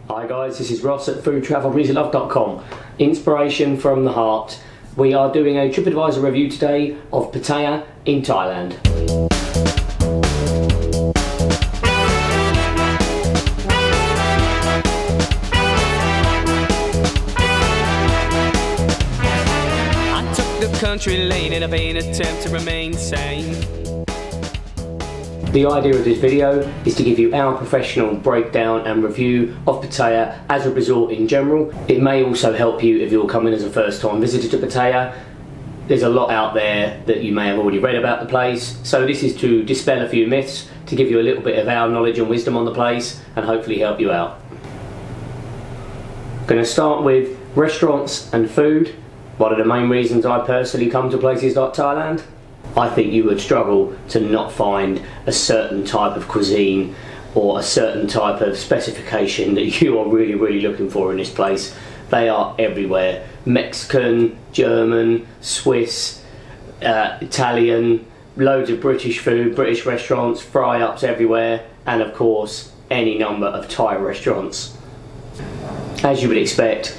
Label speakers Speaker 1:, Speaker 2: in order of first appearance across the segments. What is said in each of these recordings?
Speaker 1: Hi guys, this is Ross at FoodTravelMusicLove.com. Inspiration from the heart. We are doing a Tripadvisor review today of Pattaya in Thailand.
Speaker 2: I took the country lane in a vain attempt to remain sane.
Speaker 1: The idea of this video is to give you our professional breakdown and review of Pattaya as a resort in general. It may also help you if you're coming as a first time visitor to Pattaya. There's a lot out there that you may have already read about the place, so this is to dispel a few myths, to give you a little bit of our knowledge and wisdom on the place and hopefully help you out. I'm going to start with restaurants and food. One of the main reasons I personally come to places like Thailand. I think you would struggle to not find a certain type of cuisine or a certain type of specification that you are really looking for in this place. They are everywhere. Mexican, German, Swiss, Italian, loads of British food, British restaurants, fry-ups everywhere, and of course any number of Thai restaurants. As you would expect,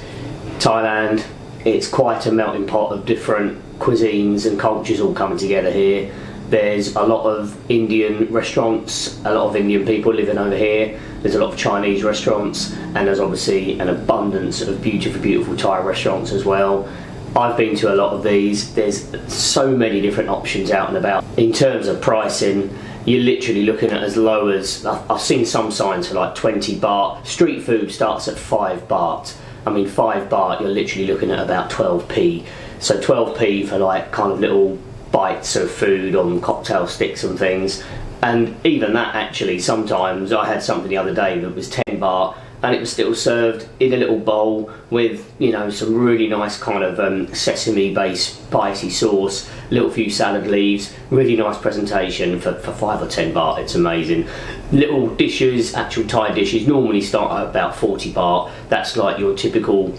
Speaker 1: Thailand, it's quite a melting pot of different cuisines and cultures all coming together here. There's a lot of Indian restaurants, a lot of Indian people living over here. There's a lot of Chinese restaurants, and there's obviously an abundance of beautiful Thai restaurants as well. I've been to a lot of these. There's so many different options out and about. In terms of pricing, you're literally looking at as low as, I've seen some signs for like 20 baht. Street food starts at 5 baht. I mean 5 baht, you're literally looking at about 12p. So 12p for like kind of little bites of food on cocktail sticks and things. And even that actually, sometimes I had something the other day that was 10 baht and it was still served in a little bowl with, you know, some really nice kind of sesame based spicy sauce, little few salad leaves, really nice presentation for 5 or 10 baht. It's amazing. Little dishes, actual Thai dishes, normally start at about 40 baht. That's like your typical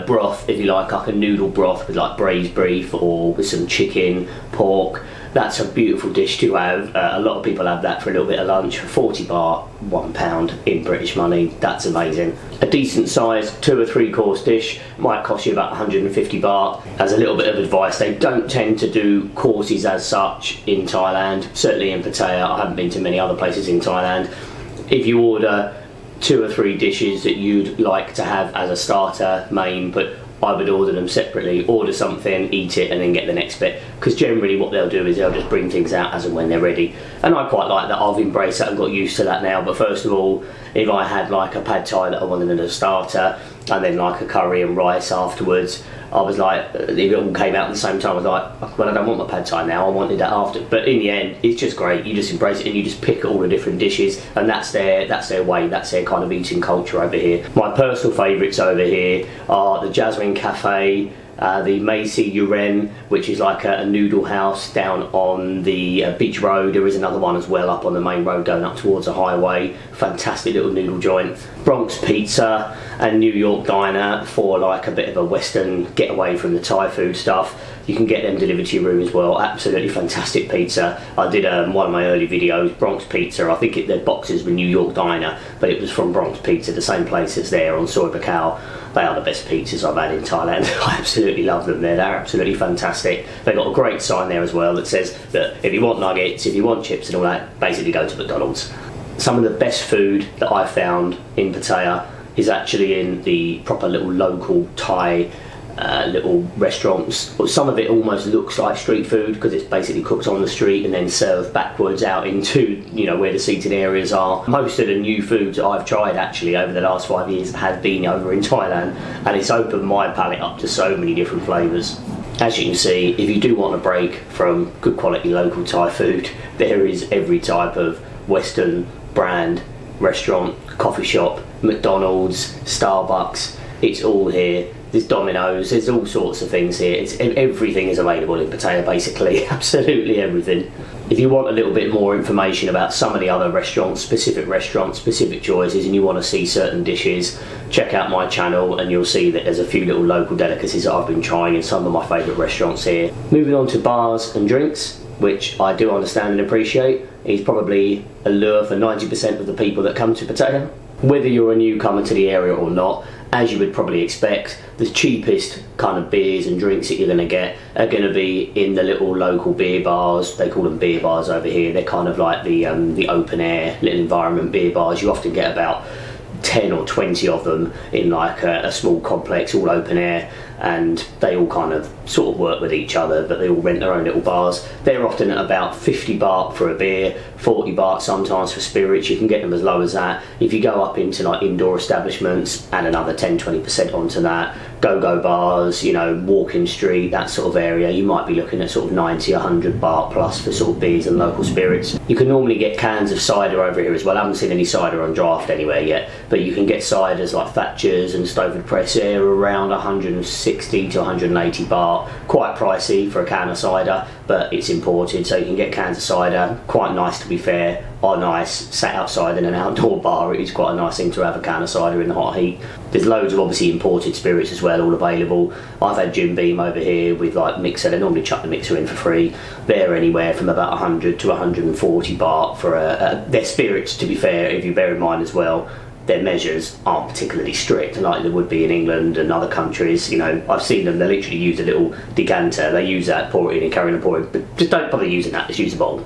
Speaker 1: broth, if you like a noodle broth with like braised beef or with some chicken, pork. That's a beautiful dish to have. A lot of people have that for a little bit of lunch. For 40 baht, £1 in British money, that's amazing. A decent sized 2 or 3 course dish might cost you about 150 baht. As a little bit of advice, they don't tend to do courses as such in Thailand. Certainly in Pattaya, I haven't been to many other places in Thailand. If you order 2 or 3 dishes that you'd like to have as a starter, main, but I would order them separately. Order something, eat it, and then get the next bit. Because generally what they'll do is they'll just bring things out as and when they're ready. And I quite like that. I've embraced that and got used to that now. But first of all, if I had like a pad thai that I wanted as a starter, and then like a curry and rice afterwards, I was like, if it all came out at the same time, I was like, well, I don't want my pad thai now, I wanted that after. But in the end, it's just great. You just embrace it and you just pick all the different dishes, and that's their way, that's their kind of eating culture over here. My personal favourites over here are the Jasmine Cafe, the Macy Yuren, which is like a noodle house down on the beach road. There is another one as well up on the main road going up towards a highway. Fantastic little noodle joint. Bronx Pizza and New York Diner for like a bit of a western getaway from the Thai food stuff. You can get them delivered to your room as well. Absolutely fantastic pizza. I did one of my early videos, Bronx Pizza. I think their boxes were New York Diner, but it was from Bronx Pizza, the same place that's there on Soy Bacau. They are the best pizzas I've had in Thailand. I absolutely love them there. They're absolutely fantastic. They've got a great sign there as well that says that if you want nuggets, if you want chips and all that, basically go to McDonald's. Some of the best food that I've found in Pattaya is actually in the proper little local Thai little restaurants. But some of it almost looks like street food because it's basically cooked on the street and then served backwards out into, you know, where the seating areas are. Most of the new foods that I've tried actually over the last 5 years have been over in Thailand, and it's opened my palate up to so many different flavours. As you can see, if you do want a break from good quality local Thai food, there is every type of Western brand restaurant, coffee shop, McDonald's, Starbucks, it's all here. There's Domino's, there's all sorts of things here. Everything is available in Pattaya basically, absolutely everything. If you want a little bit more information about some of the other restaurants, specific choices, and you want to see certain dishes, check out my channel and you'll see that there's a few little local delicacies that I've been trying in some of my favourite restaurants here. Moving on to bars and drinks, which I do understand and appreciate, is probably a lure for 90% of the people that come to Pattaya. Whether you're a newcomer to the area or not, as you would probably expect, the cheapest kind of beers and drinks that you're going to get are going to be in the little local beer bars. They call them beer bars over here. They're kind of like the open air little environment beer bars. You often get about 10 or 20 of them in like a small complex, all open air, and they all kind of sort of work with each other, but they all rent their own little bars. They're often at about 50 baht for a beer, 40 baht sometimes for spirits. You can get them as low as that. If you go up into like indoor establishments, add another 10-20% onto that. Go-go bars, you know, walking street, that sort of area, you might be looking at sort of 90, 100 baht plus for sort of beers and local spirits. You can normally get cans of cider over here as well. I haven't seen any cider on draft anywhere yet, but you can get ciders like Thatcher's and Stowford Press Air around 160 to 180 baht. Quite pricey for a can of cider, but it's imported, so you can get cans of cider. Quite nice, to be fair. Are nice, sat outside in an outdoor bar. It is quite a nice thing to have a can of cider in the hot heat. There's loads of obviously imported spirits as well, all available. I've had Jim Beam over here with like mixer. They normally chuck the mixer in for free. They're anywhere from about 100 to 140 baht for their spirits, to be fair, if you bear in mind as well. Their measures aren't particularly strict like they would be in England and other countries. You know, I've seen them, they literally use a little decanter. They use that, pour it in and carry on and pour it. But just don't bother using that, just use a bowl.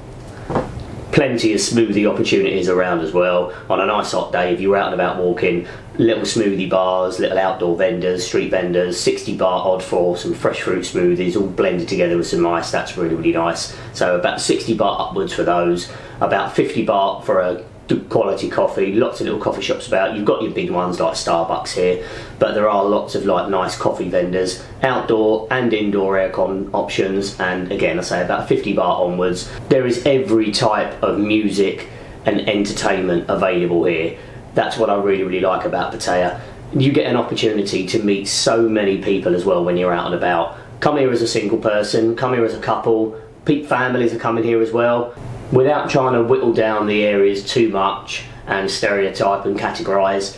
Speaker 1: Plenty of smoothie opportunities around as well. On a nice hot day, if you're out and about walking, little smoothie bars, little outdoor vendors, street vendors, 60 baht odd for some fresh fruit smoothies, all blended together with some ice. That's really, really nice. So about 60 baht upwards for those. About 50 baht for a good quality coffee. Lots of little coffee shops about. You've got your big ones like Starbucks here, but there are lots of like nice coffee vendors, outdoor and indoor aircon options, and again I say about 50 baht onwards. There is every type of music and entertainment available here. That's what I really, really like about Pattaya. You get an opportunity to meet so many people as well when you're out and about. Come here as a single person, come here as a couple, families are coming here as well. Without trying to whittle down the areas too much and stereotype and categorise,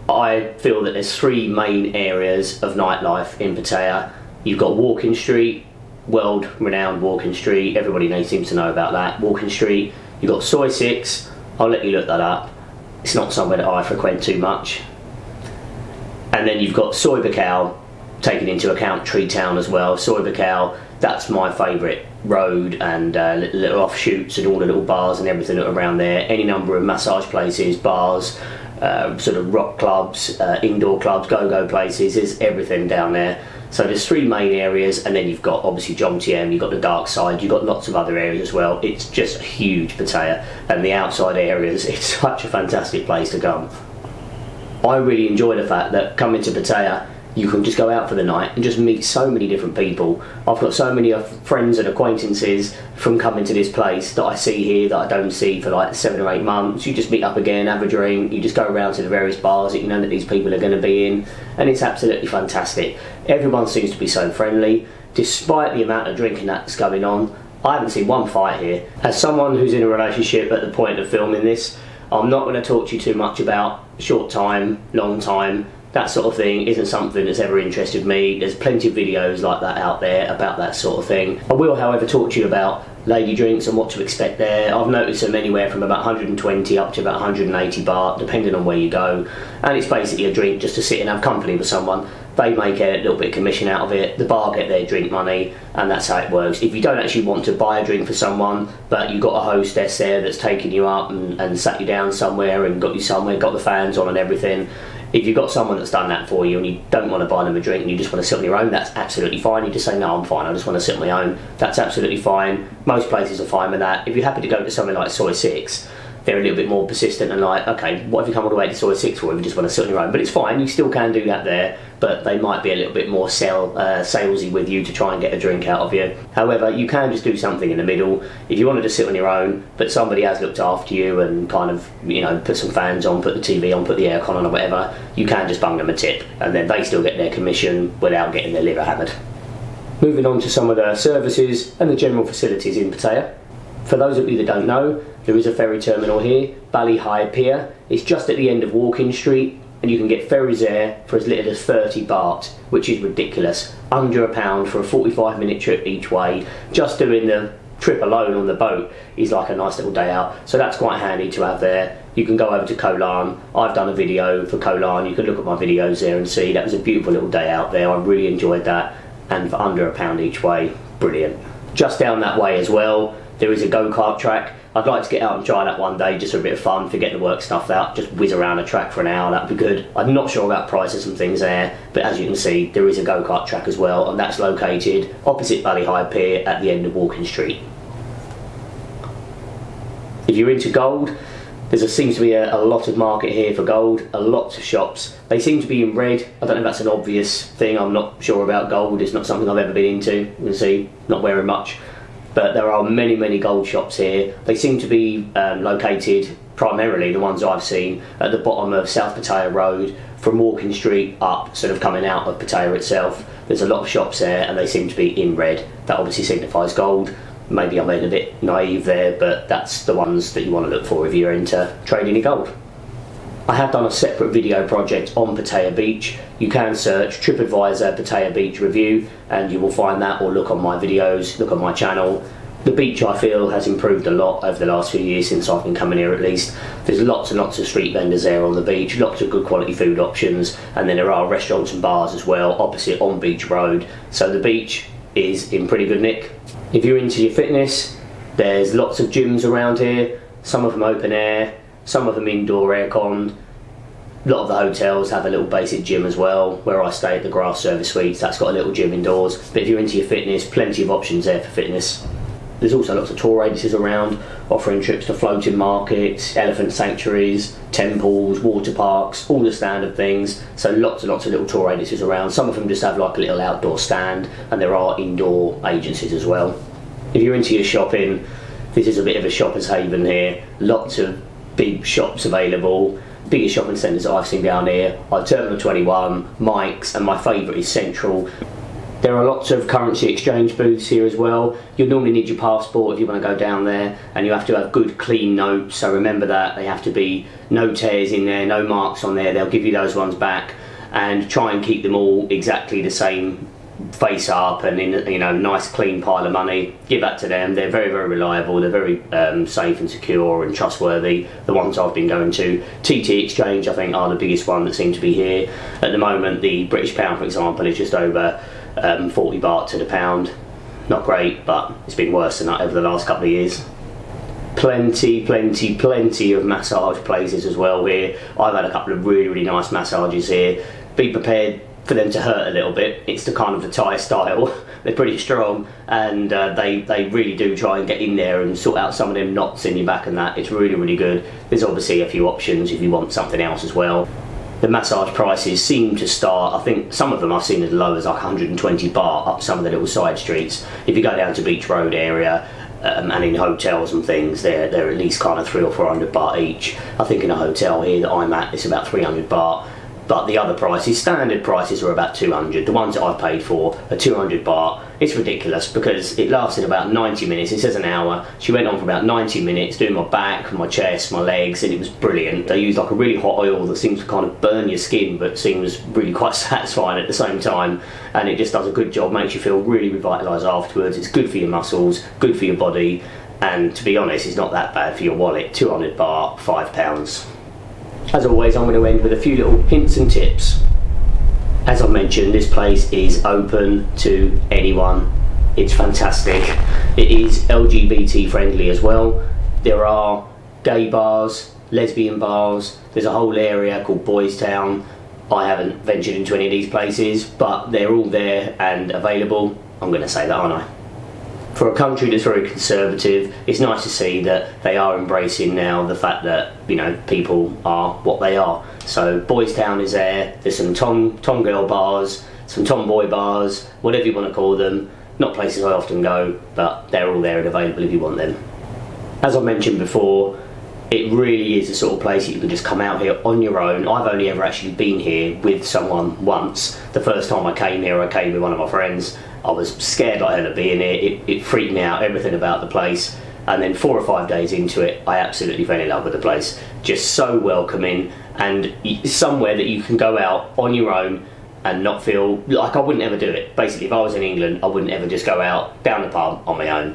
Speaker 1: I feel that there's three main areas of nightlife in Pattaya. You've got Walking Street, world renowned Walking Street, everybody seems to know about that, Walking Street. You've got Soi 6, I'll let you look that up, it's not somewhere that I frequent too much. And then you've got Soi Buakhao, taking into account Tree Town as well. Soi Buakhao, that's my favourite road, and little offshoots and all the little bars and everything around there. Any number of massage places, bars, sort of rock clubs, indoor clubs, go-go places, there's everything down there. So there's three main areas, and then you've got obviously Jomtien, you've got the dark side, you've got lots of other areas as well. It's just a huge Pattaya, and the outside areas, it's such a fantastic place to come. I really enjoy the fact that coming to Pattaya, you can just go out for the night and just meet so many different people. I've got so many friends and acquaintances from coming to this place that I see here that I don't see for like 7 or 8 months. You just meet up again, have a drink, you just go around to the various bars that you know that these people are going to be in, and it's absolutely fantastic. Everyone seems to be so friendly, despite the amount of drinking that's going on. I haven't seen one fight here. As someone who's in a relationship at the point of filming this, I'm not going to talk to you too much about short time, long time. That sort of thing isn't something that's ever interested me. There's plenty of videos like that out there about that sort of thing. I will, however, talk to you about lady drinks and what to expect there. I've noticed them anywhere from about 120 up to about 180 baht, depending on where you go. And it's basically a drink just to sit and have company with someone. They make a little bit of commission out of it, the bar get their drink money, and that's how it works. If you don't actually want to buy a drink for someone, but you've got a hostess there that's taken you up and sat you down somewhere and got you somewhere, got the fans on and everything, if you've got someone that's done that for you and you don't want to buy them a drink and you just want to sit on your own, that's absolutely fine. You just say, no, I'm fine, I just want to sit on my own. That's absolutely fine. Most places are fine with that. If you're happy to go to somewhere like Soi 6, they're a little bit more persistent and like, okay, what if you come all the way to Soi 6 for if you just want to sit on your own? But it's fine, you still can do that there, but they might be a little bit more salesy with you to try and get a drink out of you. However, you can just do something in the middle. If you wanted to sit on your own, but somebody has looked after you and kind of, you know, put some fans on, put the TV on, put the aircon on or whatever, you can just bung them a tip, and then they still get their commission without getting their liver hammered. Moving on to some of the services and the general facilities in Pattaya. For those of you that don't know, there is a ferry terminal here, Bali High Pier. It's just at the end of Walking Street, and you can get ferries there for as little as 30 baht, which is ridiculous. Under £1 for a 45-minute trip each way, just doing the trip alone on the boat is like a nice little day out. So that's quite handy to have there. You can go over to Koh Larn. I've done a video for Koh Larn. You can look at my videos there and see that was a beautiful little day out there. I really enjoyed that, and for under £1 each way, brilliant. Just down that way as well, there is a go-kart track. I'd like to get out and try that one day just for a bit of fun, forget the work stuff out, just whiz around a track for an hour, that'd be good. I'm not sure about prices and things there, but as you can see, there is a go-kart track as well, and that's located opposite Valley High Pier at the end of Walking Street. If you're into gold, there seems to be a lot of market here for gold, a lot of shops. They seem to be in red. I don't know if that's an obvious thing, I'm not sure about gold, it's not something I've ever been into. You can see, not wearing much. But there are many, many gold shops here. They seem to be located, primarily the ones I've seen, at the bottom of South Pattaya Road, from Walking Street up, sort of coming out of Pattaya itself. There's a lot of shops there and they seem to be in red. That obviously signifies gold. Maybe I'm being a bit naive there, but that's the ones that you want to look for if you're into trading in gold. I have done a separate video project on Pattaya Beach. You can search Tripadvisor Pattaya Beach Review and you will find that, or look on my videos, look on my channel. The beach, I feel, has improved a lot over the last few years since I've been coming here at least. There's lots and lots of street vendors there on the beach, lots of good quality food options, and then there are restaurants and bars as well opposite on Beach Road. So the beach is in pretty good nick. If you're into your fitness, there's lots of gyms around here, some of them open air, some of them indoor aircon. A lot of the hotels have a little basic gym as well. Where I stay at the Grass Service Suites, that's got a little gym indoors. But if you're into your fitness, plenty of options there for fitness. There's also lots of tour agencies around, offering trips to floating markets, elephant sanctuaries, temples, water parks, all the standard things. So lots and lots of little tour agencies around. Some of them just have like a little outdoor stand, and there are indoor agencies as well. If you're into your shopping, this is a bit of a shopper's haven here. Lots of big shops available. Biggest shopping centres I've seen down here are Terminal 21, Mike's, and my favourite is Central. There are lots of currency exchange booths here as well. You'll normally need your passport if you want to go down there, and you have to have good clean notes, so remember that. They have to be no tears in there, no marks on there. They'll give you those ones back, and try and keep them all exactly the same face up and in, you know, nice clean pile of money. Give that to them. They're very, very reliable. They're very safe and secure and trustworthy. The ones I've been going to, TT Exchange, I think, are the biggest one that seem to be here at the moment. The British pound, for example, is just over 40 baht to the pound. Not great, but it's been worse than that over the last couple of years. Plenty of massage places as well here. I've had a couple of really, really nice massages here. Be prepared for them to hurt a little bit. It's the kind of the Thai style. They're pretty strong, and they really do try and get in there and sort out some of them knots in your back and that. It's really, really good. There's obviously a few options if you want something else as well. The massage prices seem to start, I think some of them I've seen as low as like 120 baht up some of the little side streets. If you go down to Beach Road area and in hotels and things, they're at least kind of 300 or 400 baht each. I think in a hotel here that I'm at, it's about 300 baht. But the other prices, standard prices, are about 200. The ones that I've paid for are 200 baht. It's ridiculous because it lasted about 90 minutes. It says an hour. She went on for about 90 minutes doing my back, my chest, my legs, and it was brilliant. They use like a really hot oil that seems to kind of burn your skin but seems really quite satisfying at the same time. And it just does a good job, makes you feel really revitalised afterwards. It's good for your muscles, good for your body, and to be honest, it's not that bad for your wallet. 200 baht, £5. As always, I'm going to end with a few little hints and tips. As I've mentioned, this place is open to anyone. It's fantastic. It is LGBT friendly as well. There are gay bars, lesbian bars. There's a whole area called Boys Town. I haven't ventured into any of these places, but they're all there and available. I'm going to say that, aren't I? For a country that's very conservative, it's nice to see that they are embracing now the fact that, you know, people are what they are. So Boys Town is there. There's some tom girl bars, some tomboy bars, whatever you want to call them. Not places I often go, but they're all there and available if you want them. As I mentioned before, it really is the sort of place that you can just come out here on your own. I've only ever actually been here with someone once. The first time I came here, I came with one of my friends. I was scared like hell of being here. It freaked me out, everything about the place. And then 4 or 5 days into it, I absolutely fell in love with the place. Just so welcoming, and somewhere that you can go out on your own and not feel like I wouldn't ever do it. Basically, if I was in England, I wouldn't ever just go out down the pub on my own.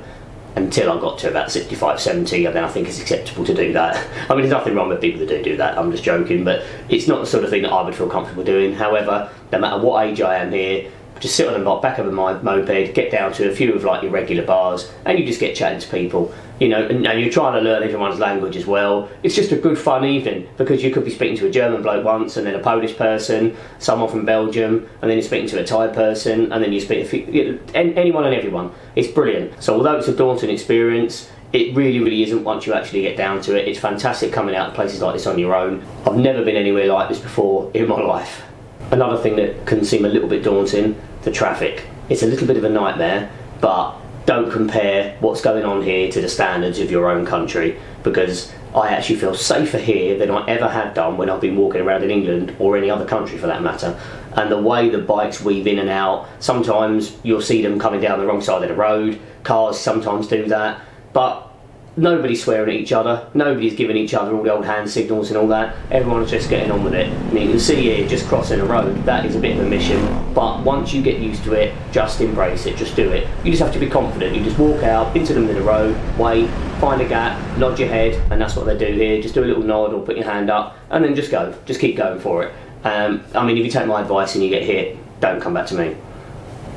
Speaker 1: until I got to about 65, 70, and then I think it's acceptable to do that. I mean, there's nothing wrong with people that do that, I'm just joking, but it's not the sort of thing that I would feel comfortable doing. However, no matter what age I am here, just sit on the back of my moped, get down to a few of like your regular bars, and you just get chatting to people, you know, and you're trying to learn everyone's language as well. It's just a good fun evening, because you could be speaking to a German bloke once, and then a Polish person, someone from Belgium, and then you're speaking to a Thai person, and then you speak to anyone and everyone. It's brilliant. So although it's a daunting experience, it really isn't once you actually get down to it. It's fantastic coming out to places like this on your own. I've never been anywhere like this before in my life. Another thing that can seem a little bit daunting, the traffic. It's a little bit of a nightmare, but don't compare what's going on here to the standards of your own country, because I actually feel safer here than I ever have done when I've been walking around in England or any other country for that matter. And the way the bikes weave in and out, sometimes you'll see them coming down the wrong side of the road, cars sometimes do that, but nobody's swearing at each other, nobody's giving each other all the old hand signals and all that. Everyone's just getting on with it. I mean, you can see here, just crossing a road, that is a bit of a mission, but once you get used to it, just embrace it, just do it. You just have to be confident. You just walk out into the middle of the road, wait, find a gap, nod your head, and that's what they do here. Just do a little nod or put your hand up, and then just go. Just keep going for it. I mean, if you take my advice and you get hit, don't come back to me.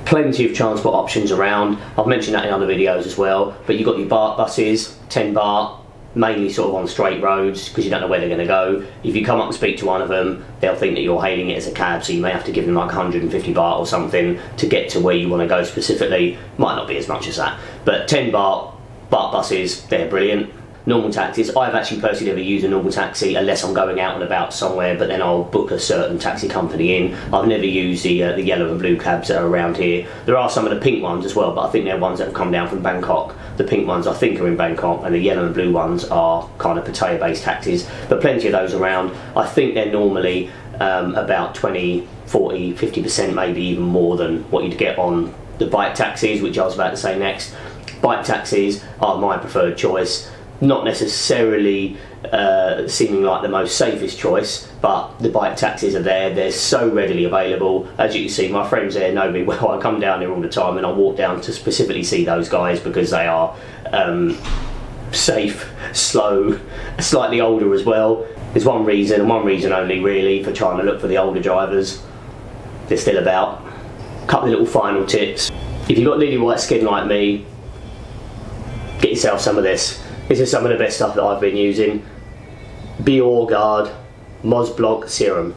Speaker 1: Plenty of transport options around. I've mentioned that in other videos as well, but you've got your BART buses, 10 baht, mainly sort of on straight roads because you don't know where they're going to go. If you come up and speak to one of them, they'll think that you're hailing it as a cab, so you may have to give them like 150 baht or something to get to where you want to go specifically. Might not be as much as that, but 10 baht buses, they're brilliant. Normal taxis, I've actually personally never used a normal taxi unless I'm going out and about somewhere, but then I'll book a certain taxi company in. I've never used the yellow and blue cabs that are around here. There are some of the pink ones as well, but I think they're ones that have come down from Bangkok. The pink ones I think are in Bangkok, and the yellow and blue ones are kind of Pattaya based taxis, but plenty of those around. I think they're normally about 20, 40, 50% maybe even more than what you'd get on the bike taxis, which I was about to say next. Bike taxis are my preferred choice. Not necessarily seeming like the most safest choice, but the bike taxis are there. They're so readily available. As you can see, my friends there know me well. I come down here all the time, and I walk down to specifically see those guys because they are safe, slow, slightly older as well. There's one reason, and one reason only really, for trying to look for the older drivers. They're still about. A couple of little final tips. If you've got lily white skin like me, get yourself some of this. This is some of the best stuff that I've been using. BioGuard Mosblock Serum.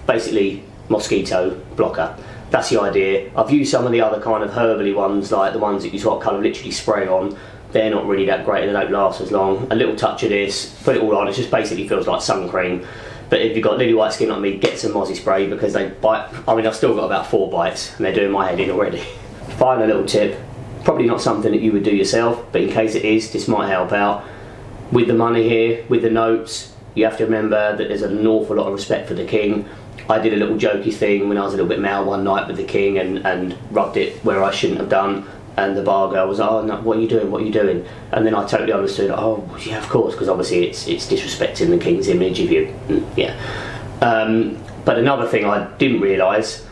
Speaker 1: Basically, mosquito blocker. That's the idea. I've used some of the other kind of herbally ones, like the ones that you sort of kind of literally spray on. They're not really that great and they don't last as long. A little touch of this, put it all on, it just basically feels like sun cream. But if you've got lily white skin like me, get some mozzie spray because they bite. I mean, I've still got about 4 bites and they're doing my head in already. Final little tip. Probably not something that you would do yourself, but in case it is, this might help out. With the money here, with the notes, you have to remember that there's an awful lot of respect for the king. I did a little jokey thing when I was a little bit mad one night with the king and rubbed it where I shouldn't have done, and the bar girl was like, oh no, what are you doing, what are you doing? And then I totally understood, oh yeah, of course, because obviously it's disrespecting the king's image if you, yeah. But another thing I didn't realise,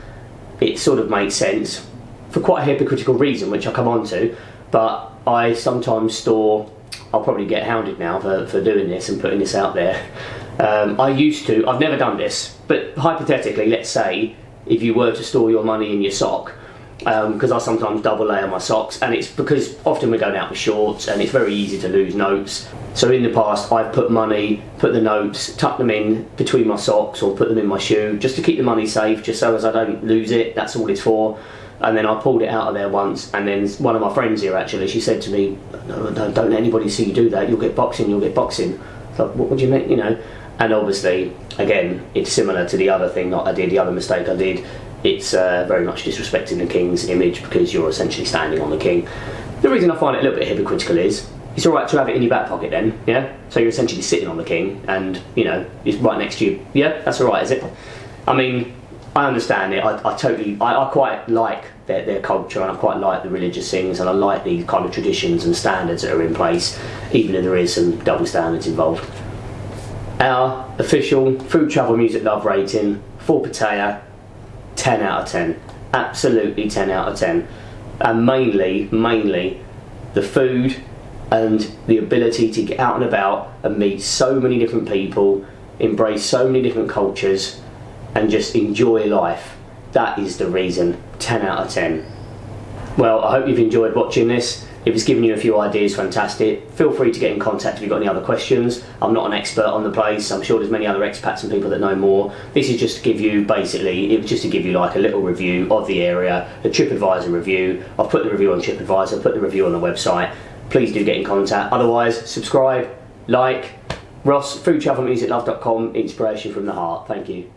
Speaker 1: it sort of makes sense, for quite a hypocritical reason, which I'll come on to, but I sometimes store, I'll probably get hounded now for doing this and putting this out there. I used to, I've never done this, but hypothetically, let's say, if you were to store your money in your sock, because I sometimes double layer my socks, and it's because often we're going out with shorts and it's very easy to lose notes. So in the past I've put money, put the notes, tuck them in between my socks or put them in my shoe, just to keep the money safe, just so as I don't lose it, that's all it's for. And then I pulled it out of there once, and then one of my friends here actually, she said to me, no, don't let anybody see you do that, you'll get boxing, you'll get boxing. So what do you mean, you know? And obviously, again, it's similar to the other thing that I did, the other mistake I did. It's very much disrespecting the king's image because you're essentially standing on the king. The reason I find it a little bit hypocritical is, it's alright to have it in your back pocket then, yeah? So you're essentially sitting on the king and, you know, he's right next to you. Yeah, that's alright, is it? I mean, I understand it. I quite like their culture, and I quite like the religious things, and I like the kind of traditions and standards that are in place, even if there is some double standards involved. Our official Food Travel Music Love rating for Pattaya, 10 out of 10. Absolutely 10 out of 10. And mainly, the food and the ability to get out and about and meet so many different people, embrace so many different cultures, and just enjoy life. That is the reason. 10 out of 10. Well, I hope you've enjoyed watching this. If it's given you a few ideas, fantastic. Feel free to get in contact if you've got any other questions. I'm not an expert on the place. I'm sure there's many other expats and people that know more. This is just to give you, basically, it was just to give you like a little review of the area, a Tripadvisor review. I've put the review on Tripadvisor, put the review on the website. Please do get in contact. Otherwise, subscribe, like. Ross, FoodTravelMusicLove.com, inspiration from the heart. Thank you.